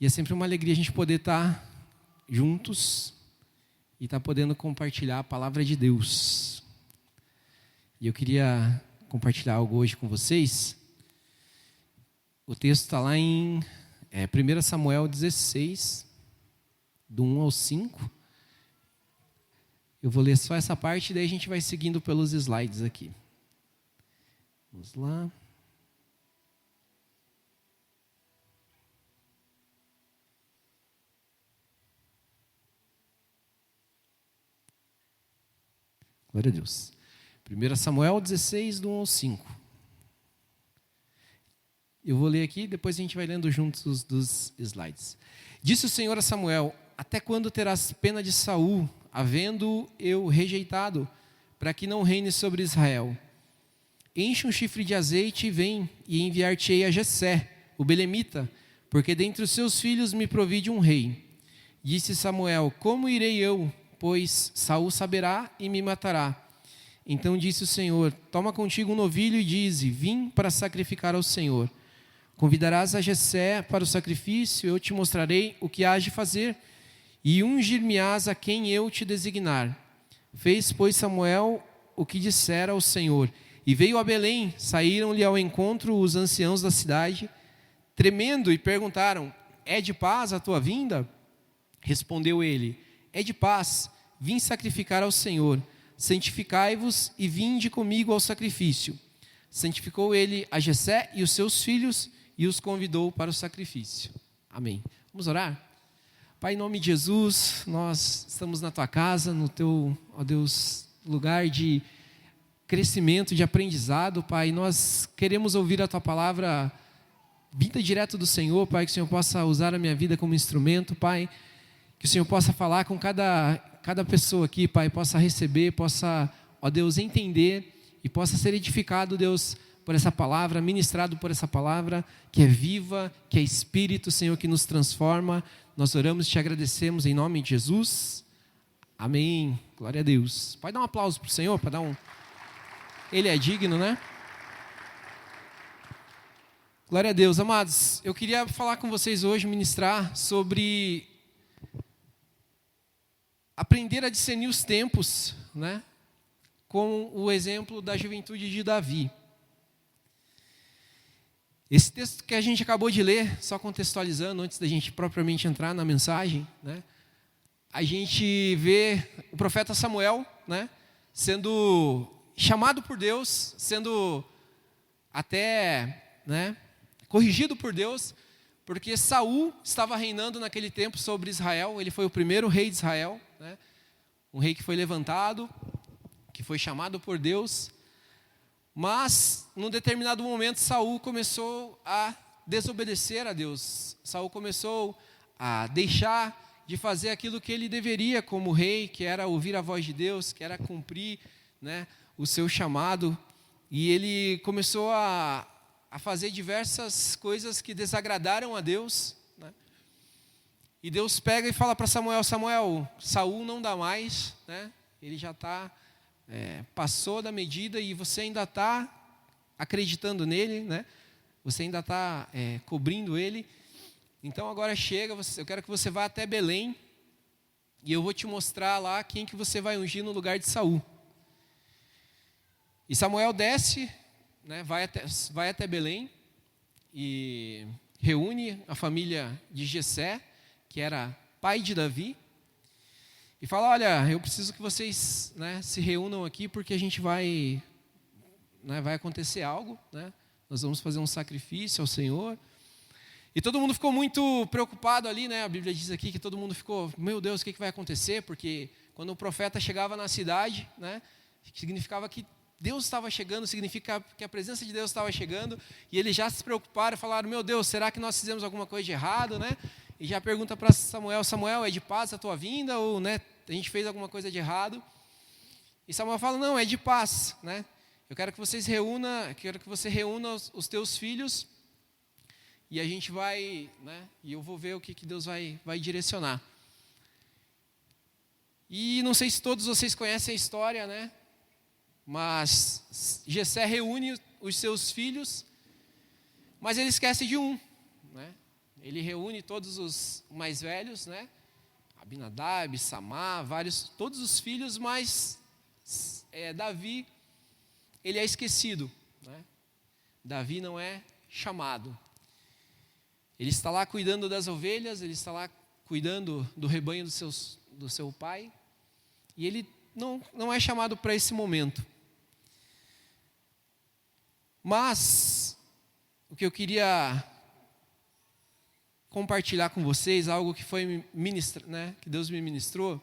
E é sempre uma alegria a gente poder estar juntos e estar podendo compartilhar a palavra de Deus. E eu queria compartilhar algo hoje com vocês. O texto está lá em 1 Samuel 16, do 1 ao 5. Eu vou ler só essa parte e daí a gente vai seguindo pelos slides aqui. Vamos lá. Glória a Deus. 1 Samuel 16, do 1 ao 5. Eu vou ler aqui, depois a gente vai lendo juntos dos slides. Disse o Senhor a Samuel: até quando terás pena de Saul, havendo eu rejeitado, para que não reine sobre Israel? Enche um chifre de azeite e vem, e enviar-te-ei a Jessé, o belemita, porque dentre os seus filhos me provide um rei. Disse Samuel: como irei eu? Pois Saul saberá e me matará. Então disse o Senhor: toma contigo um novilho e dize: vim para sacrificar ao Senhor. Convidarás a Jessé para o sacrifício, eu te mostrarei o que hás de fazer, e ungir-me-ás a quem eu te designar. Fez, pois, Samuel o que dissera ao Senhor, e veio a Belém. Saíram-lhe ao encontro os anciãos da cidade, tremendo, e perguntaram: é de paz a tua vinda? Respondeu ele: é de paz, vim sacrificar ao Senhor. Santificai-vos e vinde comigo ao sacrifício. Santificou ele a Jessé e os seus filhos e os convidou para o sacrifício. Amém. Vamos orar? Pai, em nome de Jesus, nós estamos na tua casa, no teu, ó Deus, lugar de crescimento, de aprendizado, Pai. Nós queremos ouvir a tua palavra vinda direto do Senhor, Pai, que o Senhor possa usar a minha vida como instrumento, Pai. Que o Senhor possa falar com cada pessoa aqui, Pai, possa receber, possa, ó Deus, entender e possa ser edificado, Deus, por essa palavra, ministrado por essa palavra, que é viva, que é Espírito, Senhor, que nos transforma. Nós oramos e te agradecemos em nome de Jesus. Amém. Glória a Deus. Pode dar um aplauso para o Senhor, para dar um... Ele é digno, né? Glória a Deus. Amados, eu queria falar com vocês hoje, ministrar sobre aprender a discernir os tempos, né? Com o exemplo da juventude de Davi. Esse texto que a gente acabou de ler, só contextualizando, antes da gente propriamente entrar na mensagem, né? A gente vê o profeta Samuel, né? Sendo chamado por Deus, sendo até, né, corrigido por Deus, porque Saul estava reinando naquele tempo sobre Israel. Ele foi o primeiro rei de Israel, né? Um rei que foi levantado, que foi chamado por Deus, mas num determinado momento Saul começou a desobedecer a Deus. Saul começou a deixar de fazer aquilo que ele deveria como rei, que era ouvir a voz de Deus, que era cumprir, né, o seu chamado, e ele começou a fazer diversas coisas que desagradaram a Deus, né? E Deus pega e fala para Samuel: Samuel, Saul não dá mais, né? Ele já está, passou da medida e você ainda está acreditando nele, né? Você ainda está cobrindo ele. Então agora chega, eu quero que você vá até Belém e eu vou te mostrar lá quem que você vai ungir no lugar de Saul. E Samuel desce, né, vai até Belém e reúne a família de Jessé, que era pai de Davi, e fala: olha, eu preciso que vocês, né, se reúnam aqui porque a gente vai acontecer algo, né? Nós vamos fazer um sacrifício ao Senhor. E todo mundo ficou muito preocupado ali, né? A Bíblia diz aqui que todo mundo ficou: meu Deus, o que vai acontecer? Porque quando o profeta chegava na cidade, né, significava que Deus estava chegando, significa que a presença de Deus estava chegando, e eles já se preocuparam e falaram: meu Deus, será que nós fizemos alguma coisa de errado, né? E já pergunta para Samuel: Samuel, é de paz a tua vinda, ou, né, a gente fez alguma coisa de errado? E Samuel fala: não, é de paz, né? Eu quero que você reúna os teus filhos, e a gente vai, né, e eu vou ver o que Deus vai direcionar. E não sei se todos vocês conhecem a história, né? Mas Jessé reúne os seus filhos, mas ele esquece de um, né? ele reúne todos os mais velhos, né? Abinadab, Samá, todos os filhos, mas Davi, ele é esquecido, né? Davi não é chamado. Ele está lá cuidando das ovelhas, ele está lá cuidando do rebanho do seu pai, e ele não é chamado para esse momento. Mas o que eu queria compartilhar com vocês, algo que foi que Deus me ministrou,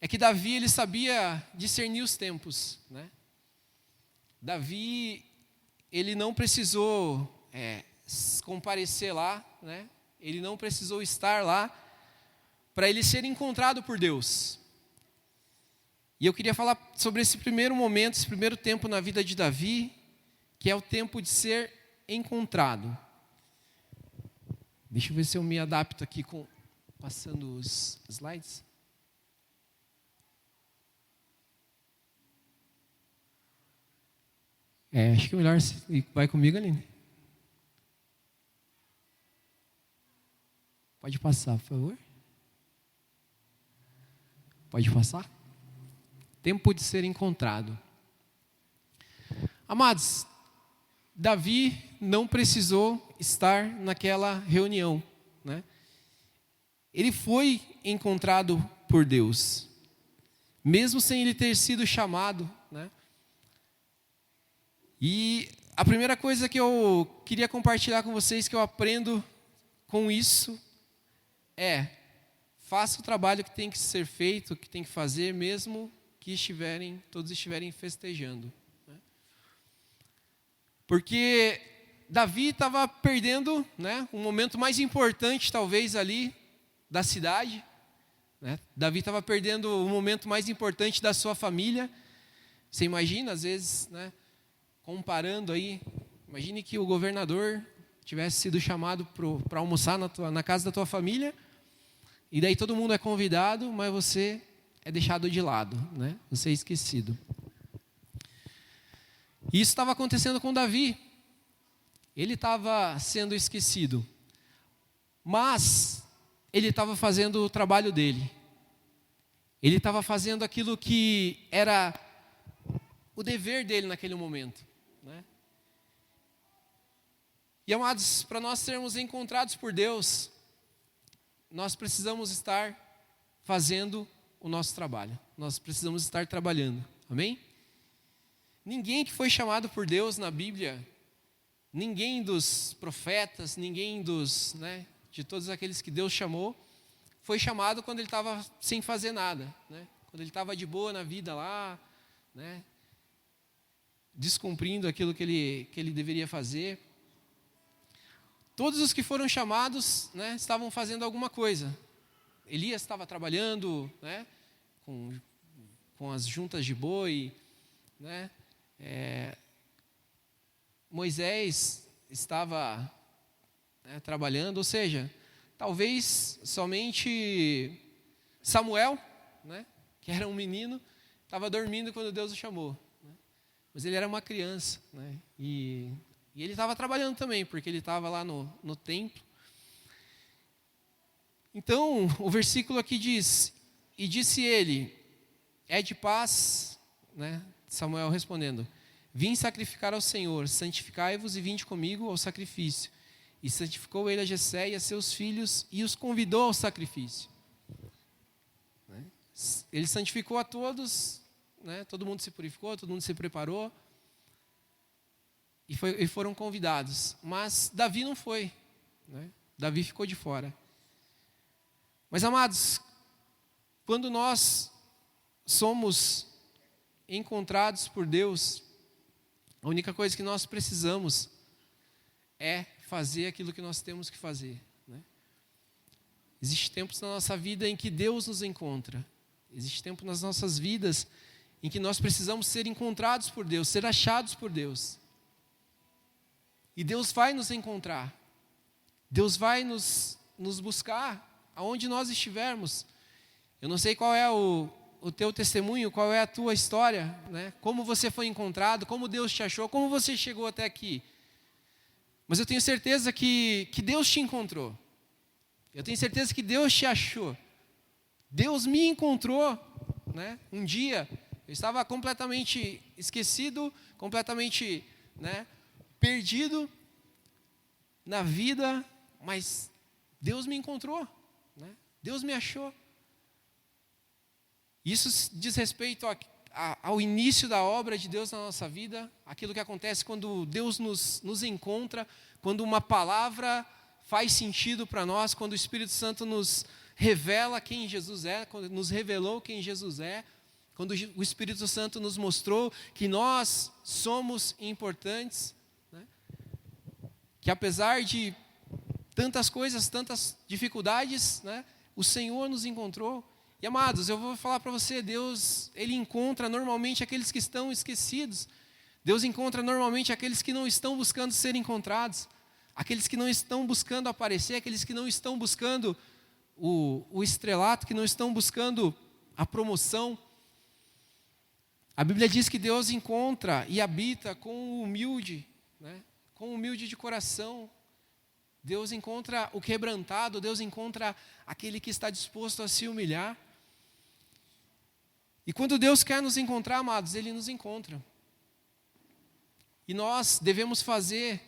é que Davi, ele sabia discernir os tempos, né? Davi, ele não precisou comparecer lá, né? Ele não precisou estar lá para ele ser encontrado por Deus. E eu queria falar sobre esse primeiro momento, esse primeiro tempo na vida de Davi, que é o tempo de ser encontrado. Deixa eu ver se eu me adapto aqui passando os slides. Acho que é melhor vai comigo, Aline. Pode passar, por favor. Pode passar. Tempo de ser encontrado. Amados, Davi não precisou estar naquela reunião, né? Ele foi encontrado por Deus, mesmo sem ele ter sido chamado, né? E a primeira coisa que eu queria compartilhar com vocês, que eu aprendo com isso, faça o trabalho que tem que ser feito, que tem que fazer, mesmo que todos estiverem festejando, né? Porque Davi estava perdendo, né, um momento mais importante, talvez, ali da cidade, né? Davi estava perdendo o momento mais importante da sua família. Você imagina, às vezes, né, comparando aí, imagine que o governador tivesse sido chamado para almoçar na casa da tua família, e daí todo mundo é convidado, mas você é deixado de lado, né? Você é esquecido. E isso estava acontecendo com Davi. Ele estava sendo esquecido, mas ele estava fazendo o trabalho dele. Ele estava fazendo aquilo que era o dever dele naquele momento, né? E amados, para nós sermos encontrados por Deus, nós precisamos estar fazendo o nosso trabalho. Nós precisamos estar trabalhando. Amém? Ninguém que foi chamado por Deus na Bíblia, ninguém dos profetas, ninguém de todos aqueles que Deus chamou, foi chamado quando ele estava sem fazer nada, né? Quando ele estava de boa na vida lá, né, descumprindo aquilo que ele deveria fazer. Todos os que foram chamados, né, estavam fazendo alguma coisa. Elias estava trabalhando, né, com as juntas de boi, né? Moisés estava, né, trabalhando, ou seja, talvez somente Samuel, né, que era um menino, estava dormindo quando Deus o chamou, né? Mas ele era uma criança, né? E ele estava trabalhando também, porque ele estava lá no templo. Então, o versículo aqui diz: e disse ele, é de paz, né? Samuel respondendo, vim sacrificar ao Senhor, santificai-vos e vinde comigo ao sacrifício. E santificou ele a Jessé e a seus filhos e os convidou ao sacrifício. Né? Ele santificou a todos, né? Todo mundo se purificou, todo mundo se preparou. E foram convidados. Mas Davi não foi, né? Davi ficou de fora. Mas, amados, quando nós somos encontrados por Deus, a única coisa que nós precisamos é fazer aquilo que nós temos que fazer, né? Existem tempos na nossa vida em que Deus nos encontra. Existe tempo nas nossas vidas em que nós precisamos ser encontrados por Deus, ser achados por Deus. E Deus vai nos encontrar. Deus vai nos buscar aonde nós estivermos. Eu não sei qual é o teu testemunho, qual é a tua história, né? Como você foi encontrado, como Deus te achou, como você chegou até aqui. Mas eu tenho certeza que Deus te encontrou. Eu tenho certeza que Deus te achou. Deus me encontrou, né? Um dia eu estava completamente esquecido, completamente, né, perdido na vida, mas Deus me encontrou, né? Deus me achou. Isso diz respeito ao início da obra de Deus na nossa vida, aquilo que acontece quando Deus nos encontra, quando uma palavra faz sentido para nós, quando o Espírito Santo nos revela quem Jesus é, quando nos revelou quem Jesus é, quando o Espírito Santo nos mostrou que nós somos importantes, né? Que apesar de tantas coisas, tantas dificuldades, né, o Senhor nos encontrou. E amados, eu vou falar para você, Deus, Ele encontra normalmente aqueles que estão esquecidos. Deus encontra normalmente aqueles que não estão buscando ser encontrados, aqueles que não estão buscando aparecer, aqueles que não estão buscando o estrelato, que não estão buscando a promoção. A Bíblia diz que Deus encontra e habita com o humilde, né? Com o humilde de coração. Deus encontra o quebrantado, Deus encontra aquele que está disposto a se humilhar. E quando Deus quer nos encontrar, amados, Ele nos encontra. E nós devemos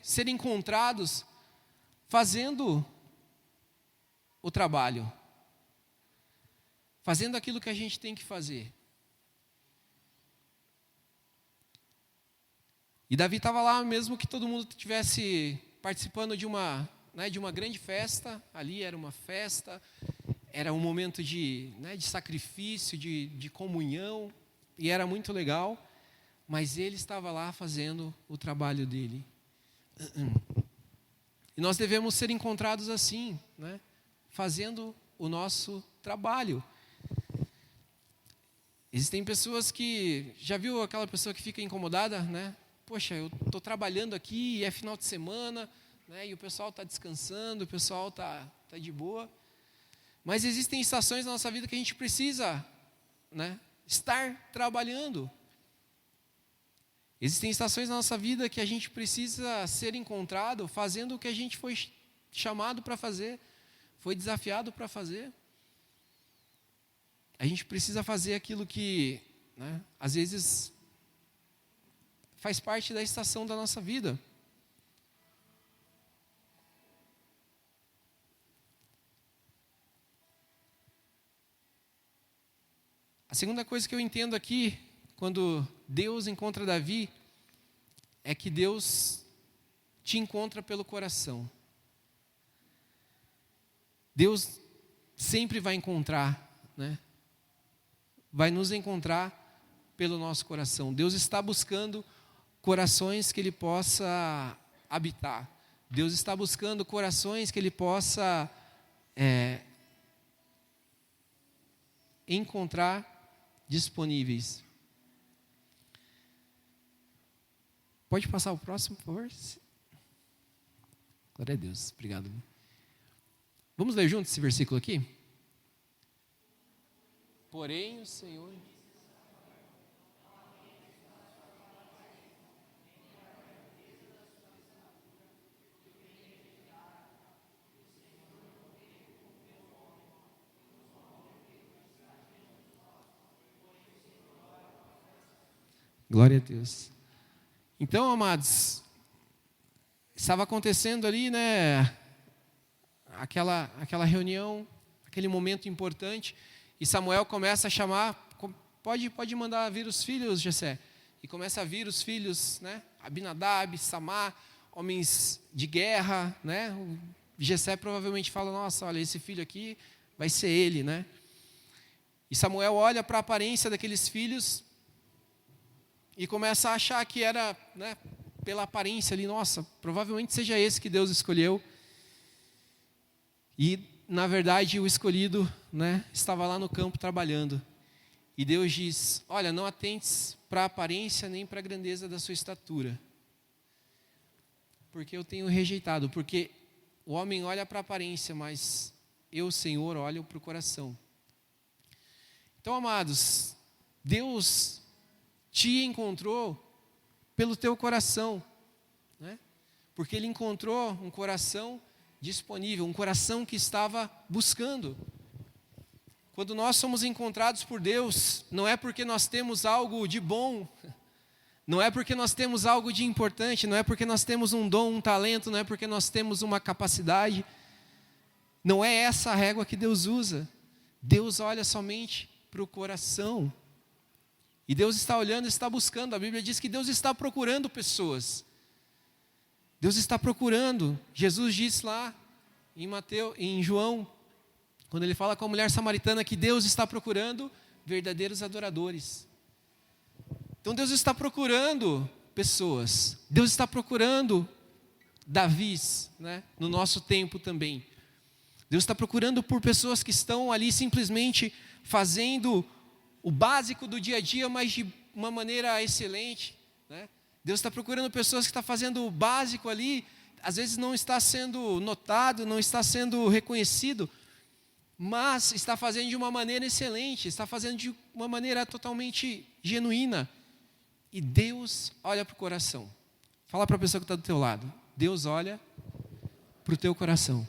ser encontrados, fazendo o trabalho, fazendo aquilo que a gente tem que fazer. E Davi estava lá, mesmo que todo mundo estivesse participando de uma grande festa. Ali era uma festa, era um momento de sacrifício, de comunhão, e era muito legal, mas ele estava lá fazendo o trabalho dele. E nós devemos ser encontrados assim, né? Fazendo o nosso trabalho. Existem pessoas que, já viu aquela pessoa que fica incomodada, né? Poxa, eu estou trabalhando aqui e é final de semana, né, e o pessoal está descansando, o pessoal está de boa. Mas existem estações na nossa vida que a gente precisa, né, estar trabalhando. Existem estações na nossa vida que a gente precisa ser encontrado fazendo o que a gente foi chamado para fazer, foi desafiado para fazer. A gente precisa fazer aquilo que, né, às vezes faz parte da estação da nossa vida. A segunda coisa que eu entendo aqui, quando Deus encontra Davi, é que Deus te encontra pelo coração. Deus sempre vai encontrar, né? Vai nos encontrar pelo nosso coração. Deus está buscando corações que Ele possa habitar. Deus está buscando corações que Ele possa encontrar disponíveis. Pode passar o próximo, por favor? Glória a Deus, obrigado. Vamos ler juntos esse versículo aqui? Porém, o Senhor... Glória a Deus. Então, amados, estava acontecendo ali, né, aquela reunião, aquele momento importante, e Samuel começa a chamar, pode mandar vir os filhos, Jessé, e começa a vir os filhos, né, Abinadab, Samar, homens de guerra, né, o Jessé provavelmente fala, nossa, olha, esse filho aqui vai ser ele, né, e Samuel olha para a aparência daqueles filhos, e começa a achar que era, né, pela aparência ali, nossa, provavelmente seja esse que Deus escolheu. E, na verdade, o escolhido, né, estava lá no campo trabalhando. E Deus diz, olha, não atentes para a aparência nem para a grandeza da sua estatura. Porque eu tenho rejeitado. Porque o homem olha para a aparência, mas eu, Senhor, olho para o coração. Então, amados, Deus te encontrou pelo teu coração, né? porque ele encontrou um coração disponível, um coração que estava buscando. Quando nós somos encontrados por Deus, não é porque nós temos algo de bom, não é porque nós temos algo de importante, não é porque nós temos um dom, um talento, não é porque nós temos uma capacidade. Não é essa a régua que Deus usa. Deus olha somente para o coração. E Deus está olhando, está buscando. A Bíblia diz que Deus está procurando pessoas. Deus está procurando. Jesus disse lá em João, quando ele fala com a mulher samaritana, que Deus está procurando verdadeiros adoradores. Então Deus está procurando pessoas. Deus está procurando Davis, né, no nosso tempo também. Deus está procurando por pessoas que estão ali simplesmente fazendo o básico do dia a dia, mas de uma maneira excelente, né? Deus está procurando pessoas que estão fazendo o básico ali, às vezes não está sendo notado, não está sendo reconhecido, mas está fazendo de uma maneira excelente, está fazendo de uma maneira totalmente genuína. E Deus olha para o coração. Fala para a pessoa que está do teu lado. Deus olha para o teu coração.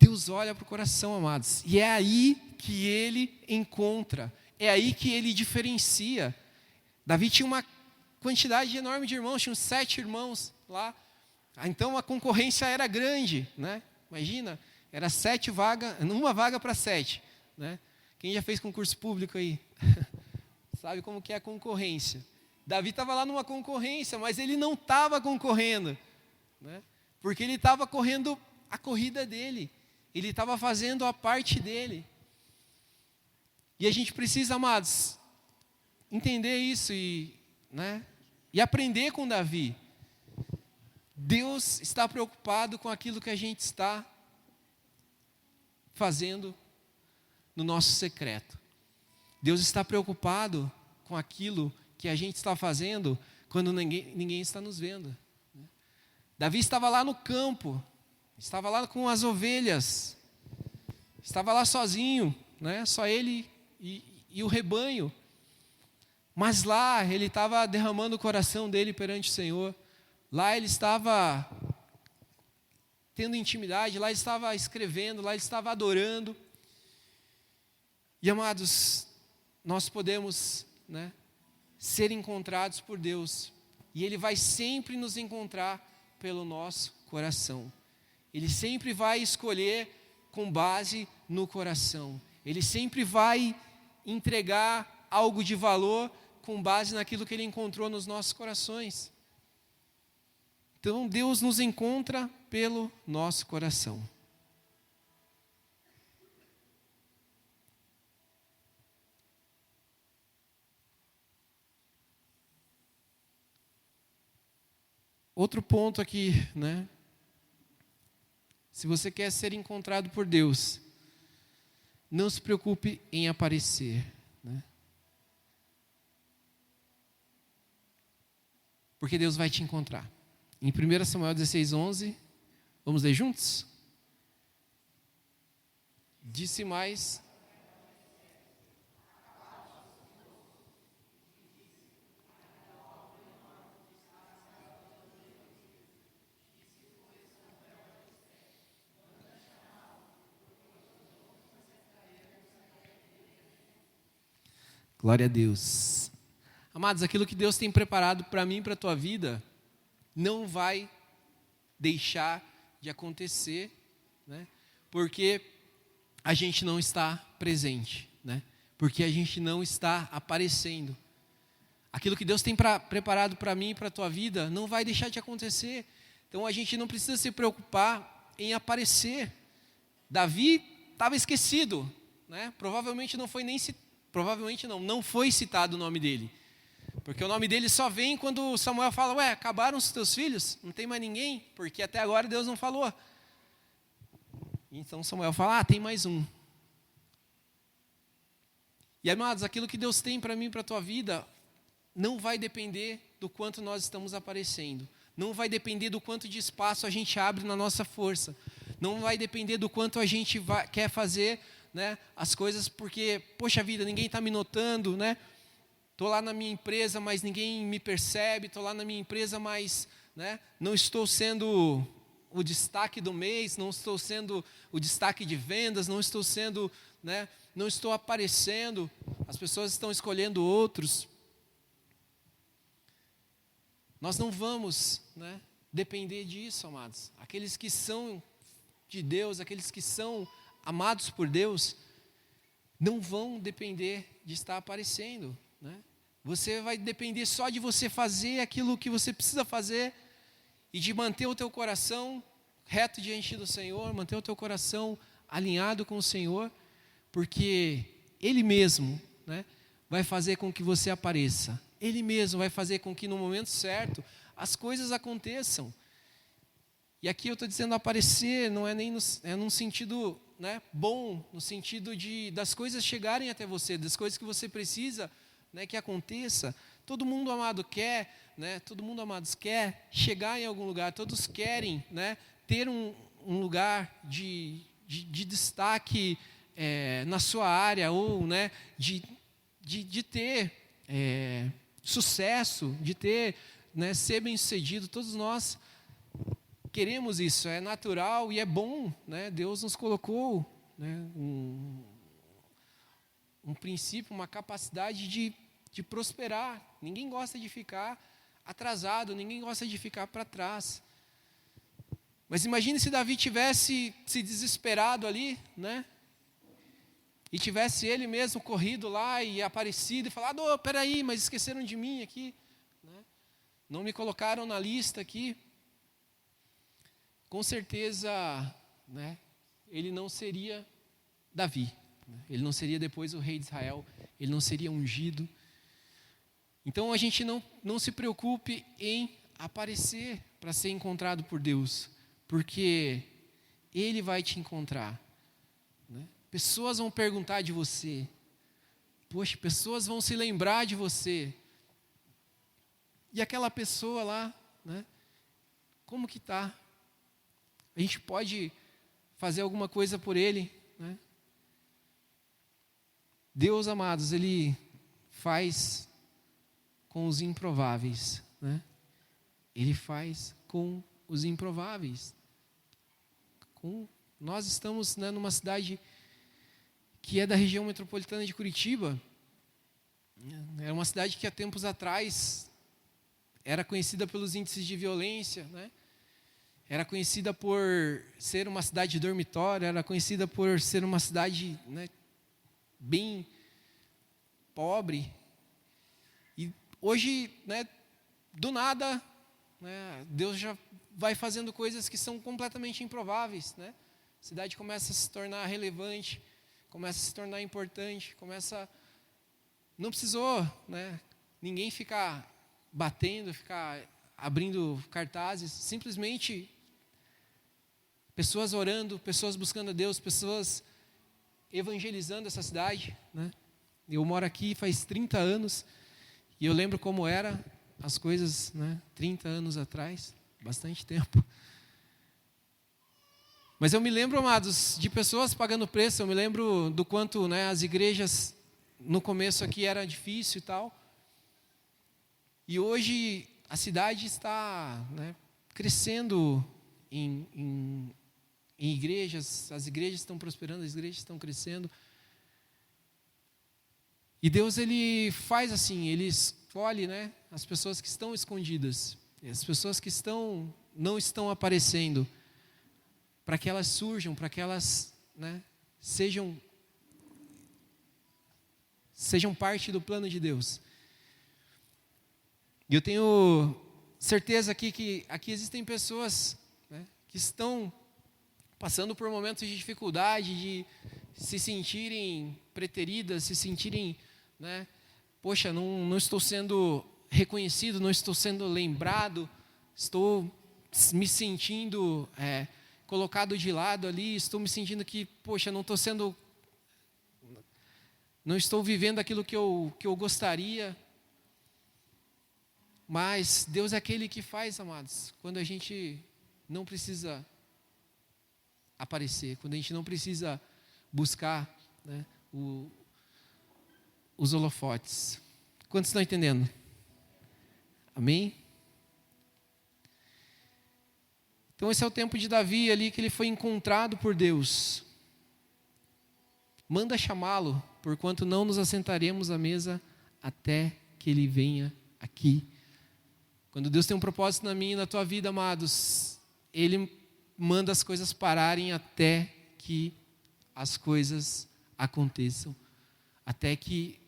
Deus olha para o coração, amados. E é aí que Ele encontra. É aí que Ele diferencia. Davi tinha uma quantidade enorme de irmãos. Tinha uns 7 irmãos lá. Então a concorrência era grande, né? Imagina, era 7 vagas, uma vaga para 7, né? Quem já fez concurso público aí? Sabe como que é a concorrência. Davi estava lá numa concorrência, mas ele não estava concorrendo, né? Porque ele estava correndo a corrida dele. Ele estava fazendo a parte dele. E a gente precisa, amados, entender isso né, e aprender com Davi. Deus está preocupado com aquilo que a gente está fazendo no nosso secreto. Deus está preocupado com aquilo que a gente está fazendo quando ninguém está nos vendo. Davi estava lá no campo, estava lá com as ovelhas, estava lá sozinho, né? Só ele e o rebanho. Mas lá ele estava derramando o coração dele perante o Senhor. Lá ele estava tendo intimidade, lá ele estava escrevendo, lá ele estava adorando. E amados, nós podemos, né, ser encontrados por Deus. E Ele vai sempre nos encontrar pelo nosso coração. Ele sempre vai escolher com base no coração. Ele sempre vai entregar algo de valor com base naquilo que Ele encontrou nos nossos corações. Então Deus nos encontra pelo nosso coração. Outro ponto aqui, né? Se você quer ser encontrado por Deus, não se preocupe em aparecer, né? Porque Deus vai te encontrar. Em 1 Samuel 16:11, vamos ler juntos? Disse mais: glória a Deus. Amados, aquilo que Deus tem preparado para mim e para a tua vida, não vai deixar de acontecer, né? Porque a gente não está presente, né? Porque a gente não está aparecendo. Aquilo que Deus tem preparado para mim e para a tua vida, não vai deixar de acontecer. Então a gente não precisa se preocupar em aparecer. Davi estava esquecido, né? Provavelmente não foi citado o nome dele. Porque o nome dele só vem quando Samuel fala: acabaram os teus filhos? Não tem mais ninguém? Porque até agora Deus não falou. Então Samuel fala: tem mais um. E amados, aquilo que Deus tem para mim e para a tua vida, não vai depender do quanto nós estamos aparecendo. Não vai depender do quanto de espaço a gente abre na nossa força. Não vai depender do quanto a gente quer fazer, né, as coisas, porque, poxa vida, ninguém está me notando, né? Estou lá na minha empresa, mas ninguém me percebe. Estou lá na minha empresa, mas né? Não estou sendo o destaque do mês, não estou sendo o destaque de vendas, não estou sendo, né? Não estou aparecendo, as pessoas estão escolhendo outros. Nós não vamos, né, depender disso, amados. Aqueles que são de Deus, aqueles que são amados por Deus, não vão depender de estar aparecendo, né? Você vai depender só de você fazer aquilo que você precisa fazer e de manter o teu coração reto diante do Senhor, manter o teu coração alinhado com o Senhor, porque Ele mesmo, né, vai fazer com que você apareça. Ele mesmo vai fazer com que no momento certo as coisas aconteçam. E aqui eu estou dizendo aparecer, não é nem num sentido, né, bom, no sentido das coisas chegarem até você, das coisas que você precisa, né, que aconteça. Todo mundo, amado, quer, né, todo mundo, amados, quer chegar em algum lugar, todos querem, né, ter um lugar de destaque na sua área, ou, né, de ter sucesso, de ter, né, ser bem-sucedido. Todos nós queremos isso, é natural e é bom, né? Deus nos colocou, né, um princípio, uma capacidade de prosperar. Ninguém gosta de ficar atrasado, ninguém gosta de ficar para trás. Mas imagine se Davi tivesse se desesperado ali, né? E tivesse ele mesmo corrido lá e aparecido e falado: "Oh, peraí, mas esqueceram de mim aqui, né? Não me colocaram na lista aqui." Com certeza, né, ele não seria Davi, né? Ele não seria depois o rei de Israel, ele não seria ungido. Então a gente não se preocupe em aparecer para ser encontrado por Deus, porque Ele vai te encontrar, né? Pessoas vão perguntar de você, poxa, pessoas vão se lembrar de você. E aquela pessoa lá, né, como que está? A gente pode fazer alguma coisa por ele, né? Deus, amados, Ele faz com os improváveis, né? Ele faz com os improváveis. Nós estamos, né, numa cidade que é da região metropolitana de Curitiba. É uma cidade que há tempos atrás era conhecida pelos índices de violência, né? Era conhecida por ser uma cidade dormitório, era conhecida por ser uma cidade, né, bem pobre. E hoje, né, do nada, né, Deus já vai fazendo coisas que são completamente improváveis, né? A cidade começa a se tornar relevante, começa a se tornar importante, não precisou, né, ninguém ficar batendo, ficar abrindo cartazes, simplesmente pessoas orando, pessoas buscando a Deus, pessoas evangelizando essa cidade, né? Eu moro aqui faz 30 anos e eu lembro como era as coisas, né, 30 anos atrás, bastante tempo. Mas eu me lembro, amados, de pessoas pagando preço, eu me lembro do quanto, né, as igrejas no começo aqui era difícil e tal. E hoje a cidade está, né, crescendo em igrejas, as igrejas estão prosperando, as igrejas estão crescendo. E Deus, Ele faz assim, Ele escolhe, né, as pessoas que estão escondidas, as pessoas que não estão aparecendo, para que elas surjam, para que elas, né, sejam parte do plano de Deus. E eu tenho certeza aqui que aqui existem pessoas, né, que estão passando por momentos de dificuldade, de se sentirem preteridas, se sentirem, né, poxa, não estou sendo reconhecido, não estou sendo lembrado, estou me sentindo colocado de lado ali, estou me sentindo que, poxa, não estou vivendo aquilo que eu gostaria. Mas Deus é aquele que faz, amados, quando a gente não precisa aparecer, quando a gente não precisa buscar, né, os holofotes. Quantos estão entendendo? Amém? Então esse é o tempo de Davi ali, que ele foi encontrado por Deus. Manda chamá-lo, porquanto não nos assentaremos à mesa até que ele venha aqui. Quando Deus tem um propósito na minha e na tua vida, amados, Ele manda as coisas pararem até que as coisas aconteçam. Até que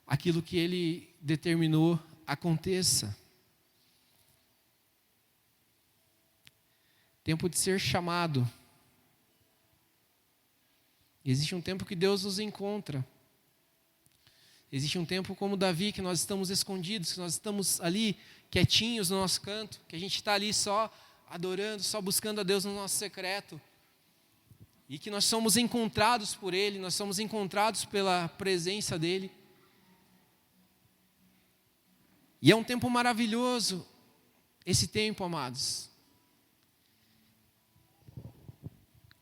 aquilo que Ele determinou aconteça. Tempo de ser chamado. Existe um tempo que Deus nos encontra. Existe um tempo como Davi, que nós estamos escondidos, que nós estamos ali quietinhos no nosso canto, que a gente está ali só adorando, só buscando a Deus no nosso secreto. E que nós somos encontrados por Ele, nós somos encontrados pela presença dEle. E é um tempo maravilhoso, esse tempo, amados.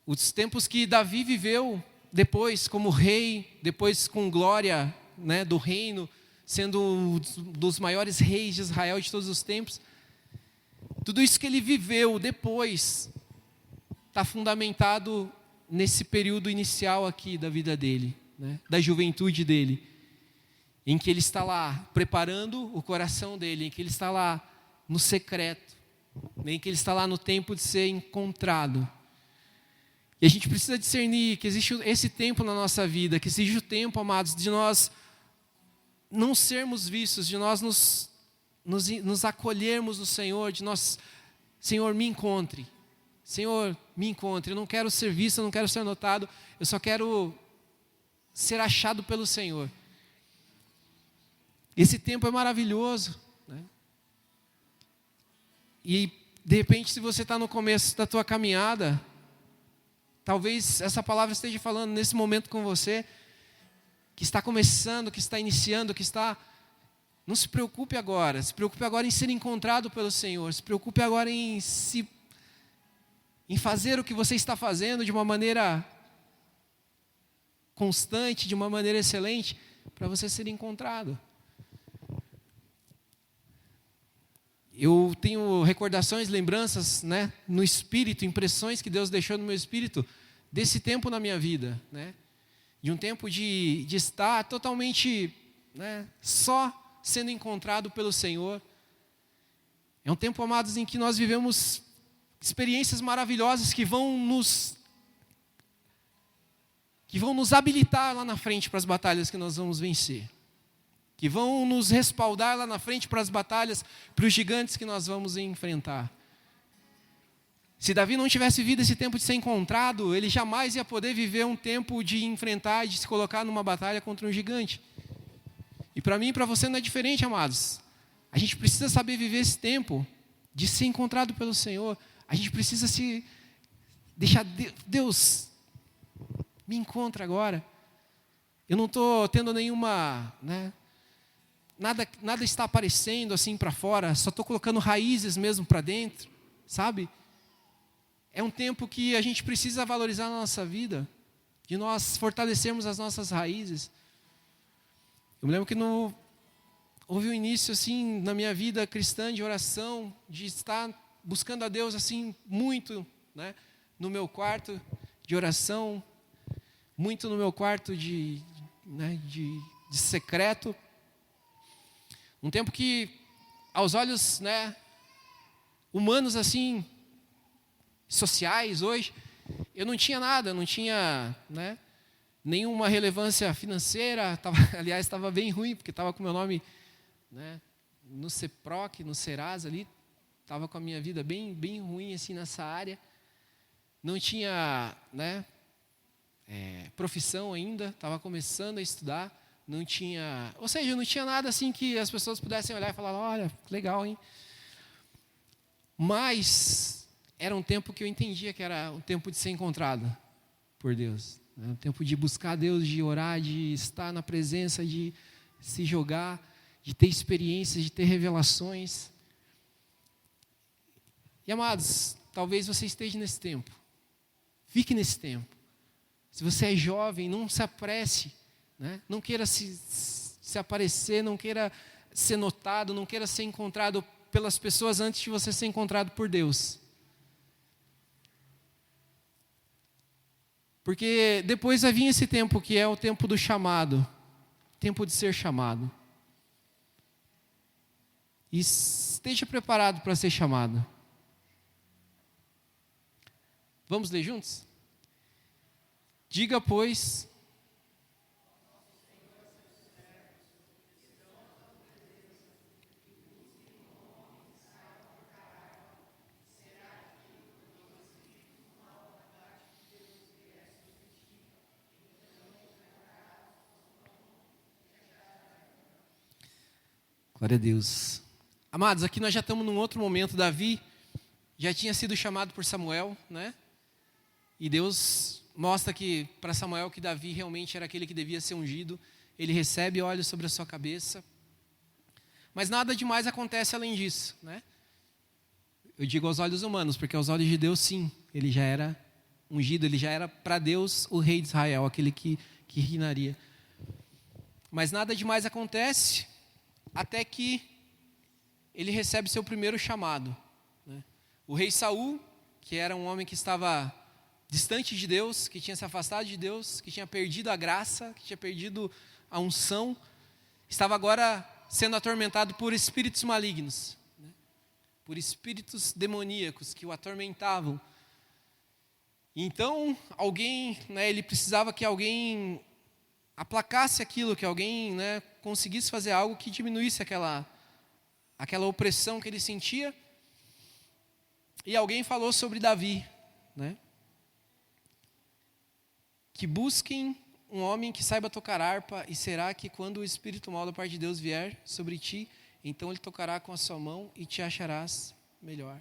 Os tempos que Davi viveu depois como rei, depois com glória, né, do reino, sendo um dos maiores reis de Israel de todos os tempos. Tudo isso que ele viveu depois está fundamentado nesse período inicial aqui da vida dele, né, da juventude dele, em que ele está lá preparando o coração dele, em que ele está lá no secreto, em que ele está lá no tempo de ser encontrado. E a gente precisa discernir que existe esse tempo na nossa vida, que existe o tempo, amados, de nós não sermos vistos, de nós nos acolhermos no Senhor, de nós, Senhor, me encontre. Senhor, me encontre. Eu não quero ser visto, eu não quero ser notado, eu só quero ser achado pelo Senhor. Esse tempo é maravilhoso, né? E, de repente, se você está no começo da tua caminhada, talvez essa palavra esteja falando nesse momento com você, que está começando, que está iniciando, que está... Não se preocupe agora, se preocupe agora em ser encontrado pelo Senhor, se preocupe agora em fazer o que você está fazendo de uma maneira constante, de uma maneira excelente, para você ser encontrado. Eu tenho recordações, lembranças, né, no espírito, impressões que Deus deixou no meu espírito desse tempo na minha vida, né? De um tempo de estar totalmente, né, só sendo encontrado pelo Senhor. É um tempo, amados, em que nós vivemos experiências maravilhosas que vão nos habilitar lá na frente para as batalhas que nós vamos vencer. Que vão nos respaldar lá na frente para as batalhas, para os gigantes que nós vamos enfrentar. Se Davi não tivesse vivido esse tempo de ser encontrado, ele jamais ia poder viver um tempo de enfrentar, de se colocar numa batalha contra um gigante. E para mim e para você não é diferente, amados. A gente precisa saber viver esse tempo de ser encontrado pelo Senhor. A gente precisa se deixar, Deus, me encontra agora. Eu não estou tendo nenhuma, né, nada está aparecendo assim para fora, só estou colocando raízes mesmo para dentro, sabe? É um tempo que a gente precisa valorizar na nossa vida, de nós fortalecermos as nossas raízes. Eu me lembro que houve um início assim na minha vida cristã de oração, de estar buscando a Deus assim muito, né, no meu quarto de oração, muito no meu quarto de secreto. Um tempo que, aos olhos, né, humanos assim, sociais hoje, eu não tinha nada, não tinha, né, nenhuma relevância financeira, aliás, estava bem ruim, porque estava com o meu nome, né, no CEPROC, no Serasa ali, estava com a minha vida bem, bem ruim assim nessa área, não tinha, né, profissão ainda, estava começando a estudar, não tinha, ou seja, não tinha nada assim que as pessoas pudessem olhar e falar, olha, legal, hein? Mas era um tempo que eu entendia que era um tempo de ser encontrado por Deus. Era um tempo de buscar Deus, de orar, de estar na presença, de se jogar, de ter experiências, de ter revelações. E, amados, talvez você esteja nesse tempo. Fique nesse tempo. Se você é jovem, não se apresse, né? Não queira se aparecer, não queira ser notado, não queira ser encontrado pelas pessoas antes de você ser encontrado por Deus. Porque depois vai vir esse tempo que é o tempo do chamado, tempo de ser chamado. E esteja preparado para ser chamado. Vamos ler juntos? Diga, pois, glória a Deus. Amados, aqui nós já estamos num outro momento. Davi já tinha sido chamado por Samuel, né? E Deus mostra que para Samuel que Davi realmente era aquele que devia ser ungido. Ele recebe óleo sobre a sua cabeça. Mas nada demais acontece além disso, né? Eu digo aos olhos humanos, porque aos olhos de Deus, sim, ele já era ungido, ele já era para Deus o rei de Israel, aquele que reinaria. Mas nada demais acontece até que ele recebe seu primeiro chamado, né? O rei Saul, que era um homem que estava distante de Deus, que tinha se afastado de Deus, que tinha perdido a graça, que tinha perdido a unção, estava agora sendo atormentado por espíritos malignos, né? Por espíritos demoníacos que o atormentavam. Então, alguém, né, ele precisava que alguém aplacasse aquilo, que alguém, né, conseguisse fazer algo que diminuísse aquela opressão que ele sentia. E alguém falou sobre Davi, né? Que busquem um homem que saiba tocar harpa, e será que quando o Espírito mau da parte de Deus vier sobre ti, então ele tocará com a sua mão e te acharás melhor.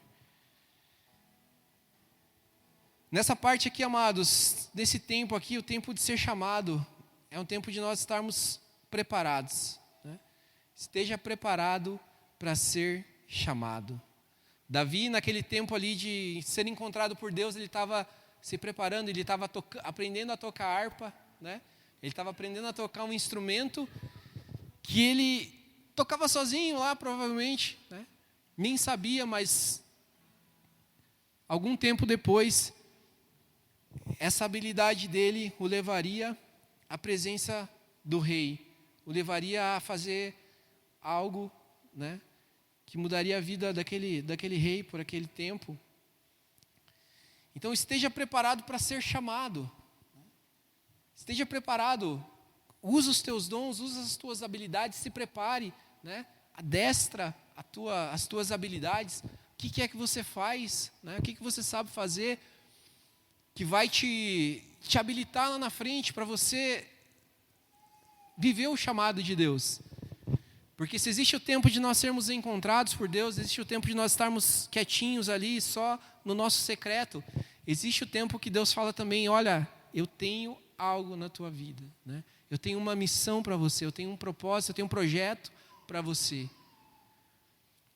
Nessa parte aqui, amados, nesse tempo aqui, o tempo de ser chamado, é um tempo de nós estarmos preparados, né? Esteja preparado para ser chamado. Davi, naquele tempo ali de ser encontrado por Deus, ele estava se preparando, ele estava aprendendo a tocar harpa, né? Ele estava aprendendo a tocar um instrumento que ele tocava sozinho lá, provavelmente, né? Nem sabia, mas algum tempo depois, essa habilidade dele o levaria à presença do rei, o levaria a fazer algo, né, que mudaria a vida daquele rei por aquele tempo. Então esteja preparado para ser chamado. Esteja preparado. Usa os teus dons, usa as tuas habilidades, se prepare, né? Adestra as tuas habilidades. O que é que você faz, né? O que você sabe fazer que vai te habilitar lá na frente para você viver o chamado de Deus. Porque se existe o tempo de nós sermos encontrados por Deus, existe o tempo de nós estarmos quietinhos ali, só no nosso secreto, existe o tempo que Deus fala também, olha, eu tenho algo na tua vida, né? Eu tenho uma missão para você, eu tenho um propósito, eu tenho um projeto para você.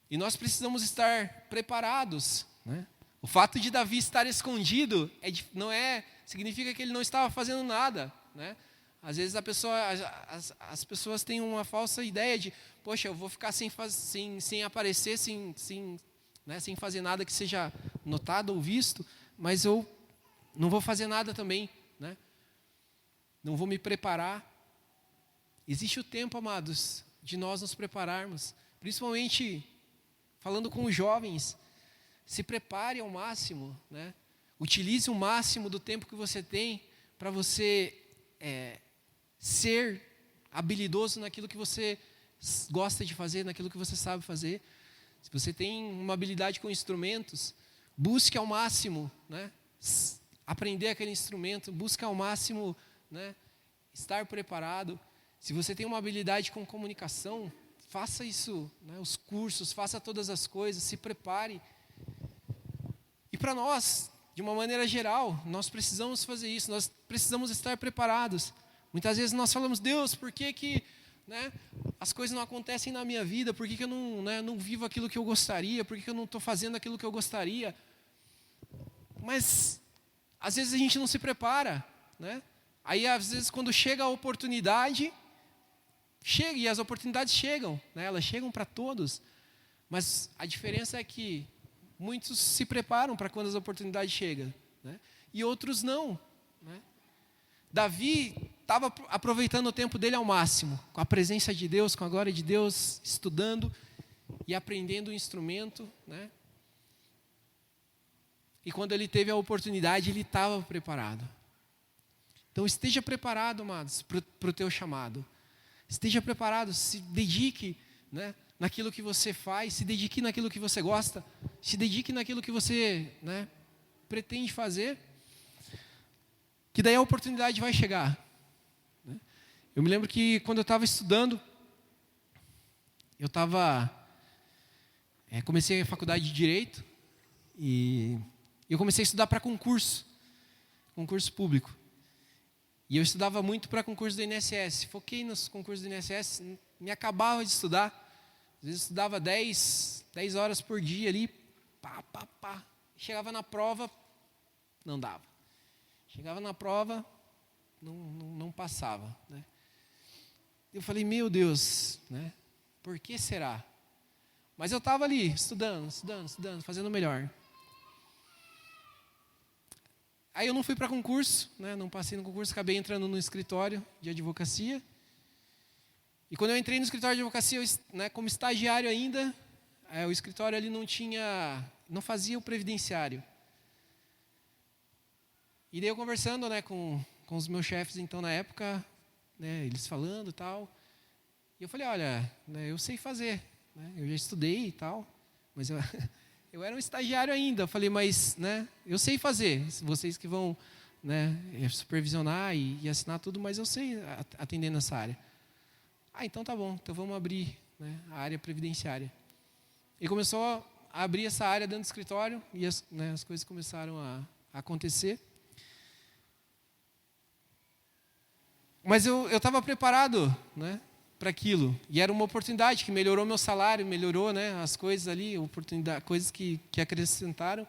E nós precisamos estar preparados, né? O fato de Davi estar escondido significa que ele não estava fazendo nada, né? Às vezes as pessoas têm uma falsa ideia de, poxa, eu vou ficar sem aparecer, sem fazer nada que seja notado ou visto, mas eu não vou fazer nada também, né? Não vou me preparar. Existe o tempo, amados, de nós nos prepararmos, principalmente falando com os jovens. Se prepare ao máximo, né? Utilize o máximo do tempo que você tem para você ser habilidoso naquilo que você gosta de fazer, naquilo que você sabe fazer. Se você tem uma habilidade com instrumentos, busque ao máximo, né, aprender aquele instrumento, busque ao máximo, né, estar preparado. Se você tem uma habilidade com comunicação, faça isso, né, os cursos, faça todas as coisas, se prepare. E para nós, de uma maneira geral, nós precisamos fazer isso, nós precisamos estar preparados. Muitas vezes nós falamos, Deus, por que né, as coisas não acontecem na minha vida? Por que eu não vivo aquilo que eu gostaria? Por que eu não estou fazendo aquilo que eu gostaria? Mas, às vezes a gente não se prepara, né? Aí, às vezes, quando chega a oportunidade, e as oportunidades chegam, né? Elas chegam para todos, mas a diferença é que muitos se preparam para quando as oportunidades chegam, né? E outros não, né? Davi estava aproveitando o tempo dele ao máximo, com a presença de Deus, com a glória de Deus, estudando e aprendendo o instrumento, né? E quando ele teve a oportunidade, ele estava preparado. Então esteja preparado, amados, para o teu chamado. Esteja preparado, se dedique, né, naquilo que você faz, se dedique naquilo que você gosta, se dedique naquilo que você, né, pretende fazer, que daí a oportunidade vai chegar. Né? Eu me lembro que quando eu estava estudando, comecei a faculdade de Direito e eu comecei a estudar para concurso público. E eu estudava muito para concurso do INSS. Foquei nos concursos do INSS, me acabava de estudar. Às vezes eu estudava 10 horas por dia ali, pá. Chegava na prova, não dava. Chegava na prova, não passava. Né? Eu falei, meu Deus, né? Por que será? Mas eu estava ali, estudando, fazendo o melhor. Aí eu não fui para concurso, né? Não passei no concurso, acabei entrando no escritório de advocacia. E quando eu entrei no escritório de advocacia, né, como estagiário ainda, o escritório ali não fazia o previdenciário. E daí eu conversando, né, com os meus chefes então na época, né, eles falando e tal. E eu falei, olha, né, eu sei fazer, né, eu já estudei e tal, mas eu era um estagiário ainda. Eu falei, mas, né, eu sei fazer, vocês que vão, né, supervisionar e assinar tudo, mas eu sei atender nessa área. Então tá bom, então vamos abrir, né, a área previdenciária. E começou a abrir essa área dentro do escritório e as coisas começaram a acontecer. Mas eu estava preparado, né, para aquilo. E era uma oportunidade que melhorou meu salário, melhorou, né, as coisas ali, coisas que acrescentaram.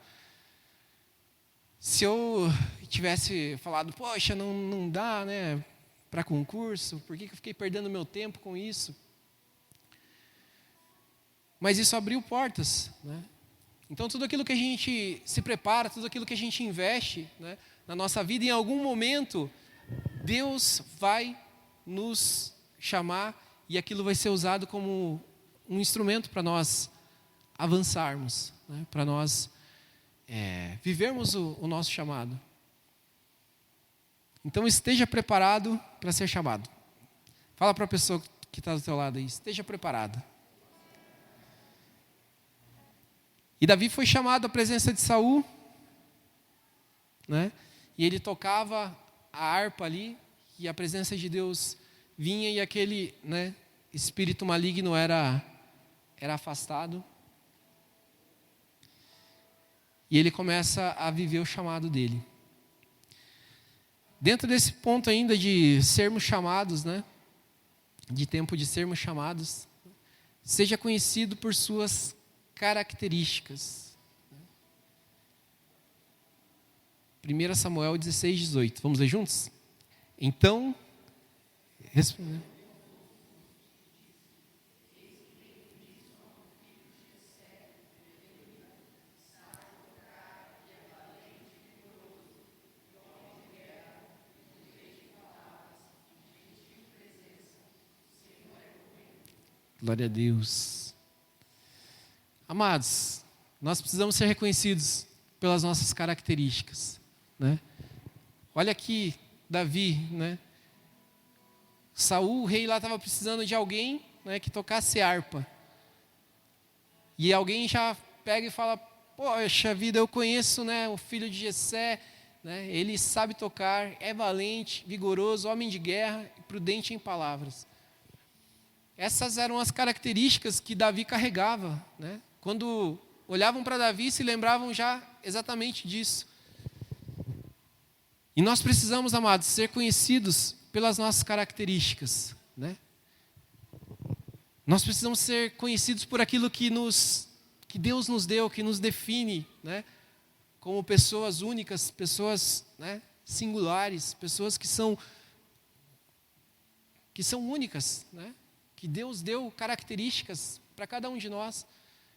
Se eu tivesse falado, poxa, não dá, né, para concurso, por que eu fiquei perdendo meu tempo com isso? Mas isso abriu portas, né? Então tudo aquilo que a gente se prepara, tudo aquilo que a gente investe, né, na nossa vida, em algum momento Deus vai nos chamar e aquilo vai ser usado como um instrumento para nós avançarmos, né? Para nós vivermos o nosso chamado. Então esteja preparado para ser chamado. Fala para a pessoa que está do teu lado aí, esteja preparado. E Davi foi chamado à presença de Saul, né? E ele tocava a harpa ali, e a presença de Deus vinha e aquele, né, espírito maligno era afastado. E ele começa a viver o chamado dele. Dentro desse ponto ainda de sermos chamados, né, de tempo de sermos chamados, seja conhecido por suas características. 1 Samuel 16, 18. Vamos ler juntos? Então, glória a Deus. Amados, nós precisamos ser reconhecidos pelas nossas características, né? Olha aqui, Davi, né? Saul, o rei lá, estava precisando de alguém, né, que tocasse harpa. E alguém já pega e fala, poxa vida, eu conheço, né, o filho de Jessé, né, ele sabe tocar, é valente, vigoroso, homem de guerra e prudente em palavras. Essas eram as características que Davi carregava, né? Quando olhavam para Davi, se lembravam já exatamente disso. E nós precisamos, amados, ser conhecidos pelas nossas características, né? Nós precisamos ser conhecidos por aquilo que Deus nos deu, que nos define, né? Como pessoas únicas, pessoas, né, singulares, pessoas que são únicas, né? Que Deus deu características para cada um de nós,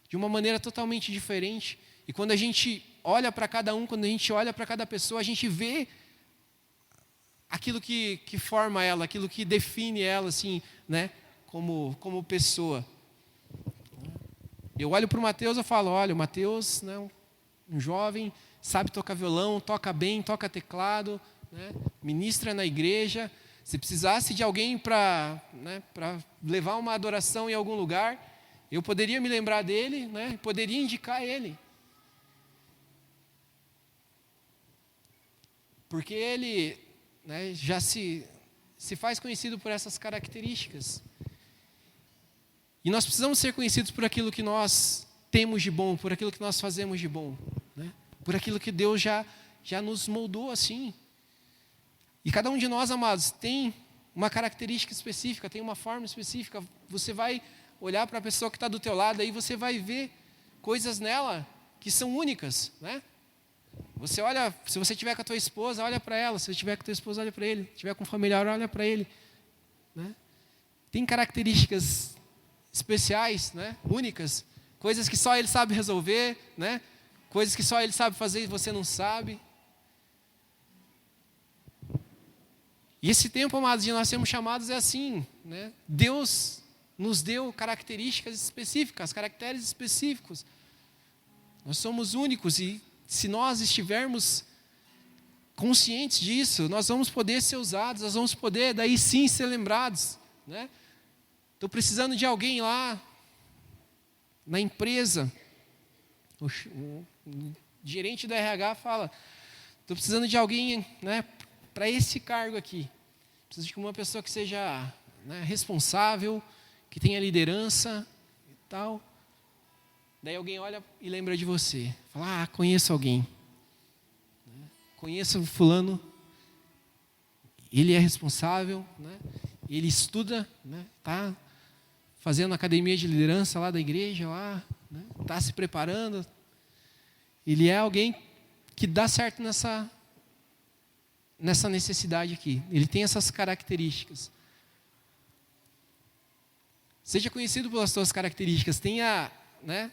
de uma maneira totalmente diferente. E quando a gente olha para cada um, quando a gente olha para cada pessoa, a gente vê aquilo que forma ela, aquilo que define ela, assim, né, como pessoa. Eu olho para o Mateus e falo, olha, o Mateus, né, um jovem, sabe tocar violão, toca bem, toca teclado, né, ministra na igreja. Se precisasse de alguém para levar uma adoração em algum lugar, eu poderia me lembrar dele, né, poderia indicar ele. Porque ele, né, já se faz conhecido por essas características. E nós precisamos ser conhecidos por aquilo que nós temos de bom, por aquilo que nós fazemos de bom, né? Por aquilo que Deus já nos moldou assim. E cada um de nós, amados, tem uma característica específica, tem uma forma específica. Você vai olhar para a pessoa que está do teu lado, aí você vai ver coisas nela que são únicas, né? Você olha, se você estiver com a tua esposa, olha para ela. Se você estiver com a tua esposa, olha para ele. Se estiver com um familiar, olha para ele, né? Tem características especiais, né? Únicas, coisas que só ele sabe resolver, né? Coisas que só ele sabe fazer e você não sabe. E esse tempo, amados, de nós sermos chamados é assim, né? Deus nos deu características específicas, caracteres específicos. Nós somos únicos e se nós estivermos conscientes disso, nós vamos poder ser usados, nós vamos poder daí sim ser lembrados, né? Estou precisando de alguém lá na empresa. O gerente do RH fala, estou precisando de alguém, né, para esse cargo aqui. Preciso de uma pessoa que seja, né, responsável, que tenha liderança e tal. Daí alguém olha e lembra de você. Fala, conheço alguém. Conheço o fulano. Ele é responsável, né? Ele estuda, né? Tá fazendo academia de liderança lá da igreja, lá, né? Tá se preparando. Ele é alguém que dá certo nessa necessidade aqui. Ele tem essas características. Seja conhecido pelas suas características. Tenha, né?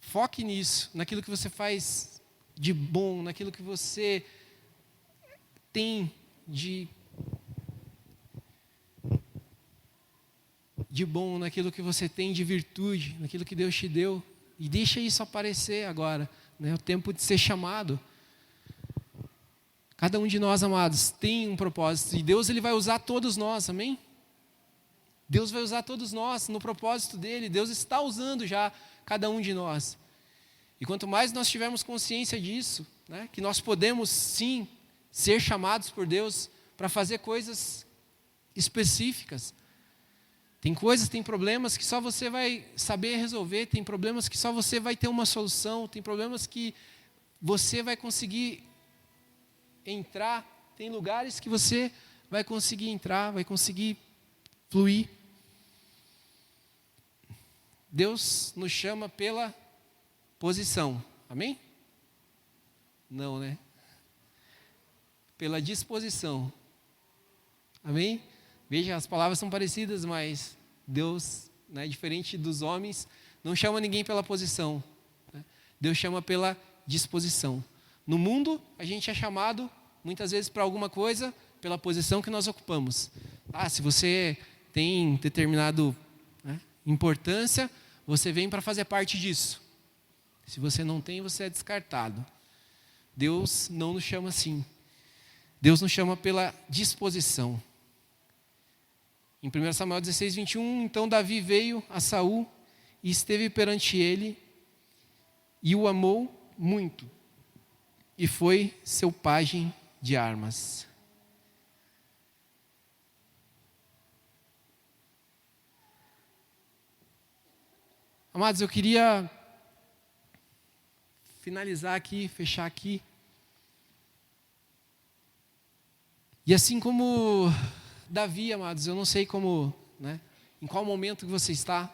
Foque nisso, naquilo que você faz de bom, naquilo que você tem de bom, naquilo que você tem de virtude, naquilo que Deus te deu. E deixa isso aparecer agora, né? O tempo de ser chamado. Cada um de nós, amados, tem um propósito. E Deus, Ele vai usar todos nós, amém? Deus vai usar todos nós no propósito dEle. Deus está usando já cada um de nós. E quanto mais nós tivermos consciência disso, né, que nós podemos sim ser chamados por Deus para fazer coisas específicas. Tem coisas, tem problemas que só você vai saber resolver, tem problemas que só você vai ter uma solução, tem problemas que você vai conseguir entrar, tem lugares que você vai conseguir entrar, vai conseguir fluir. Deus nos chama pela posição, amém? Não, né? Pela disposição, amém? Veja, as palavras são parecidas, mas Deus, né, diferente dos homens, não chama ninguém pela posição, né? Deus chama pela disposição. No mundo, a gente é chamado, muitas vezes, para alguma coisa, pela posição que nós ocupamos. Se você tem determinado, né, importância, você vem para fazer parte disso. Se você não tem, você é descartado. Deus não nos chama assim. Deus nos chama pela disposição. Em 1 Samuel 16, 21, então Davi veio a Saul e esteve perante ele e o amou muito. E foi seu pajem de armas. Amados, eu queria finalizar aqui, fechar aqui. E assim como Davi, amados, eu não sei como, né, em qual momento que você está.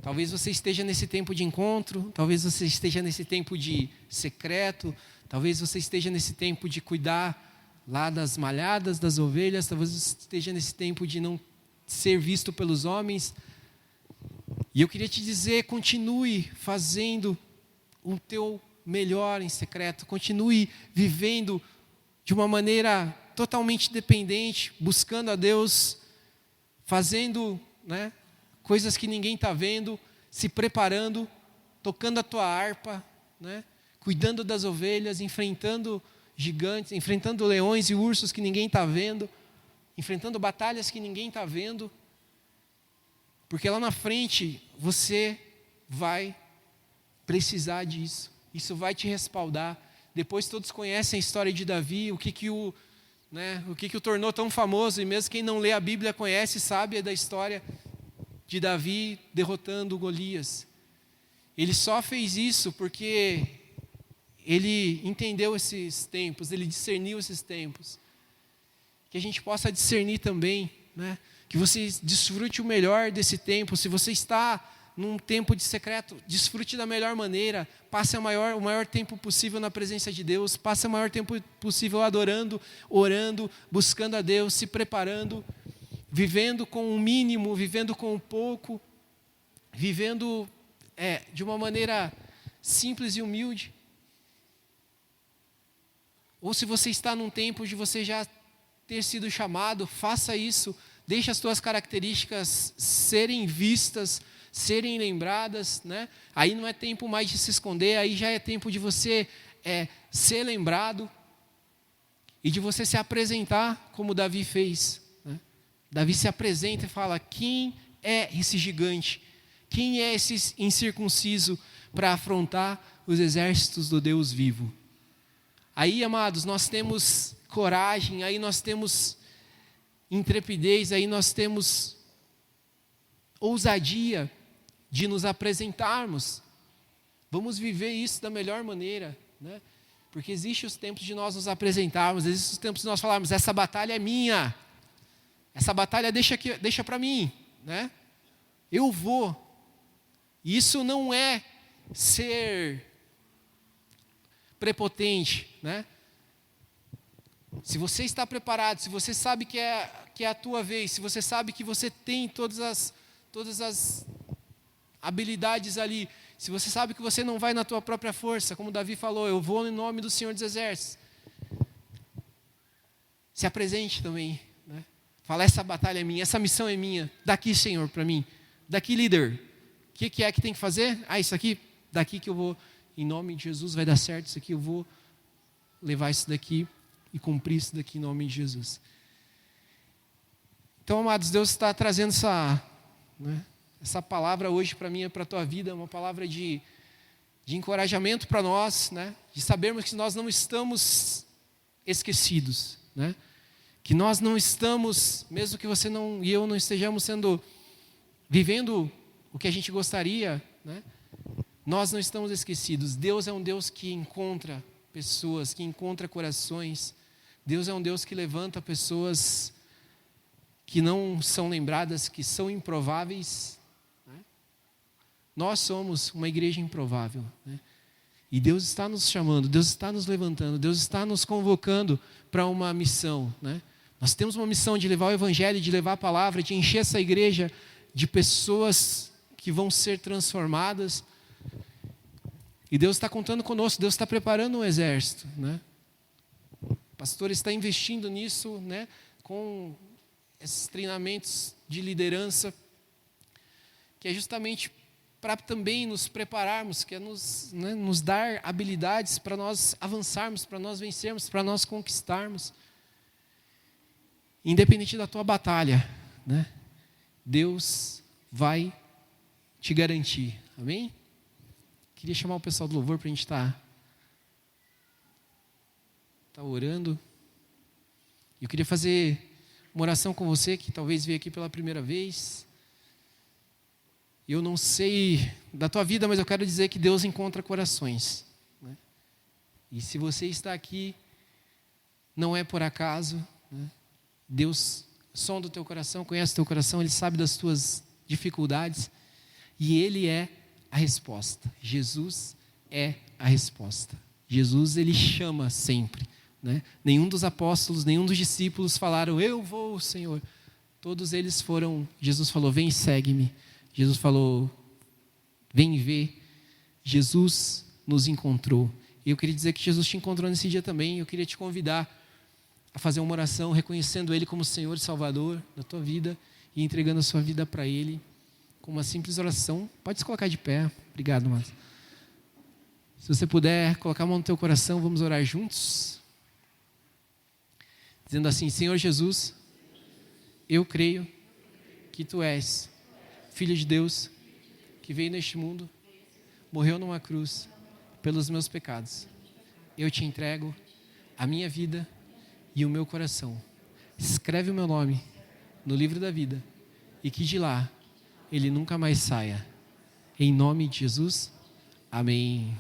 Talvez você esteja nesse tempo de encontro, talvez você esteja nesse tempo de secreto, talvez você esteja nesse tempo de cuidar lá das malhadas, das ovelhas, talvez você esteja nesse tempo de não ser visto pelos homens. E eu queria te dizer, continue fazendo o teu melhor em secreto, continue vivendo de uma maneira totalmente dependente, buscando a Deus, fazendo, né, coisas que ninguém está vendo, se preparando, tocando a tua harpa, né, cuidando das ovelhas, enfrentando gigantes, enfrentando leões e ursos que ninguém está vendo, enfrentando batalhas que ninguém está vendo, porque lá na frente você vai precisar disso, isso vai te respaldar. Depois todos conhecem a história de Davi, o que o tornou tão famoso, e mesmo quem não lê a Bíblia conhece, sabe da história de Davi derrotando Golias. Ele só fez isso porque ele entendeu esses tempos, ele discerniu esses tempos. Que a gente possa discernir também, né? Que você desfrute o melhor desse tempo. Se você está num tempo de secreto, desfrute da melhor maneira, passe o maior tempo possível na presença de Deus, passe o maior tempo possível adorando, orando, buscando a Deus, se preparando, vivendo com o mínimo, vivendo com o pouco, vivendo de uma maneira simples e humilde. Ou se você está num tempo de você já ter sido chamado, faça isso, deixe as tuas características serem vistas, serem lembradas, né? Aí não é tempo mais de se esconder, aí já é tempo de você ser lembrado e de você se apresentar como Davi fez, né? Davi se apresenta e fala: quem é esse gigante? Quem é esse incircunciso para afrontar os exércitos do Deus vivo? Aí, amados, nós temos coragem, aí nós temos intrepidez, aí nós temos ousadia de nos apresentarmos. Vamos viver isso da melhor maneira, né? Porque existem os tempos de nós nos apresentarmos, existem os tempos de nós falarmos: essa batalha é minha, essa batalha deixa para mim, né? Eu vou. Isso não é ser prepotente, né? Se você está preparado, se você sabe que é a tua vez, se você sabe que você tem todas as habilidades ali, se você sabe que você não vai na tua própria força, como Davi falou: eu vou em nome do Senhor dos Exércitos. Se apresente também, né? Fala: essa batalha é minha, essa missão é minha. Daqui, Senhor, para mim. Daqui, líder. O que é que tem que fazer? Isso aqui, daqui que eu vou, em nome de Jesus, vai dar certo isso aqui, eu vou levar isso daqui e cumprir isso daqui em nome de Jesus. Então, amados, Deus está trazendo essa palavra hoje para mim e para a tua vida, uma palavra de encorajamento para nós, né? De sabermos que nós não estamos esquecidos, né? Que nós não estamos, mesmo que você e eu não estejamos vivendo o que a gente gostaria, né? Nós não estamos esquecidos. Deus é um Deus que encontra pessoas, que encontra corações. Deus é um Deus que levanta pessoas que não são lembradas, que são improváveis, né? Nós somos uma igreja improvável, né? E Deus está nos chamando, Deus está nos levantando, Deus está nos convocando para uma missão, né? Nós temos uma missão de levar o evangelho, de levar a palavra, de encher essa igreja de pessoas que vão ser transformadas. E Deus está contando conosco, Deus está preparando um exército, né? O pastor está investindo nisso, né? Com esses treinamentos de liderança, que é justamente para também nos prepararmos, que é nos dar habilidades para nós avançarmos, para nós vencermos, para nós conquistarmos. Independente da tua batalha, né? Deus vai te garantir. Amém? Queria chamar o pessoal do louvor para a gente estar orando. Eu queria fazer uma oração com você que talvez veio aqui pela primeira vez. Eu não sei da tua vida, mas eu quero dizer que Deus encontra corações, né? E se você está aqui, não é por acaso, né? Deus sonda o teu coração, conhece o teu coração, Ele sabe das tuas dificuldades e Ele é a resposta. Jesus é a resposta. Jesus, Ele chama sempre, né? Nenhum dos apóstolos, nenhum dos discípulos falaram: eu vou, Senhor. Todos eles foram, Jesus falou: vem e segue-me. Jesus falou: vem ver. Jesus nos encontrou. E eu queria dizer que Jesus te encontrou nesse dia também. Eu queria te convidar a fazer uma oração reconhecendo Ele como Senhor e Salvador da tua vida e entregando a sua vida para Ele com uma simples oração. Pode se colocar de pé. Obrigado, Márcio. Se você puder colocar a mão no teu coração, vamos orar juntos. Dizendo assim: Senhor Jesus, eu creio que Tu és Filho de Deus, que veio neste mundo, morreu numa cruz pelos meus pecados. Eu te entrego a minha vida e o meu coração. Escreve o meu nome no livro da vida e que de lá ele nunca mais saia. Em nome de Jesus, amém.